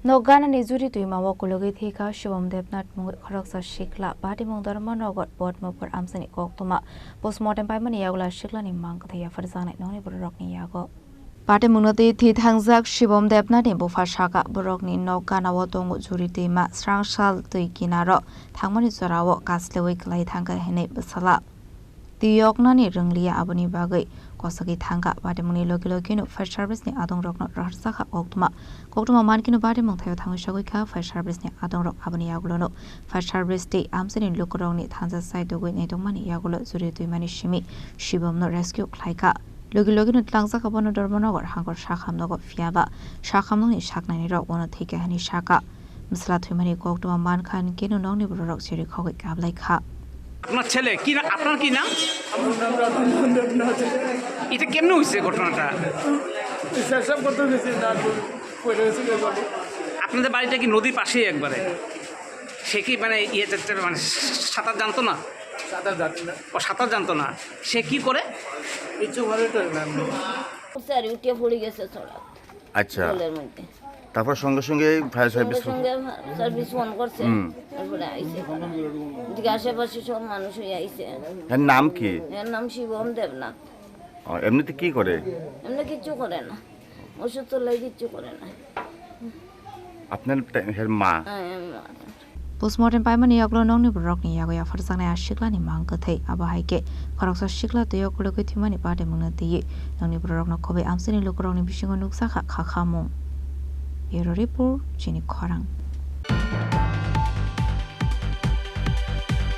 Nokganani Juri Twima Kwlwgwi Thwikha Shibam Debnath Mungwi Khoroksa Sikla Patimung Dharmanagar Padmapur Amchaini Koktwma Postmortem Paimani Yago Siklani Mangkwthwi Yapharjaknai Nokni Bororokni Yago Patimung thi thangjak Shibam Debnath Bufashaka Bororokni Nokganani Juri Twima Srangsal Tuikinaro Thangmani Jorao Kaslewi Klai Thangka Hene Basala Nokganani Runglia Aboni Bagai Kosaki Thangka Patimungni Loki Fire Service ni Adong Rok Rarsaka Koktwma Mankino Patimung Thayo Thangshagika Fire Service ni Adong Rok Aboni Yagulo Fire Service Day Amchaini Lukurongni Thangja Side Dogui Nedongmani Yagulo Juri Twimani Shimi Shibam no Rescue Klaika Loki no Tlangzaka Bono Dharmanagar Hangor Shakam Nogo Fiaba Shakam ni Shaknani Rok Wono Thika Hani Shaka Msla Twimani Koktwma Mankan Kino Nokni Bororok Siri Khogik Ablaika আপনার ছেলে কি না আপনার কি নাম এটা কেমনে হইছে ঘটনাটা সব করতে গেছি না পড়ে গেছে আপনাদের বাড়িটা কি নদীর পাশেই একবারে সে কি মানে মানে সাঁতার জানতো না সাঁতার জানি না ও সাঁতার জানতো না সে কি করে কিছু করে তো না স্যার উঠে পড়ে গেছে ছড়া আচ্ছা জলের মধ্যে তারপর সঙ্গে সঙ্গে ফায়ার সার্ভিস ফোন করছে তারপরে আইছে এদিকে আশেপাশে সব মানুষ আইছে এর নাম কি এর নাম শিবম দেবনাথ এমনিতে কি করে এমনি কিচ্ছু করে না ওষুধ তো লাই কিচ্ছু করে না আপনার মা Postmortem Paimani Yakulo Nokni Bororokni Yago Yapharjaknai Siklani Mangkwthwi Abahike Khoroksa Sikla Tuyo Kwlwgwi Thwimani Patimung Nokni Bororokno Khobe Amchaini Lukurongni Bisingo Nuksaka Khakamung Bureau Report Chini Khorang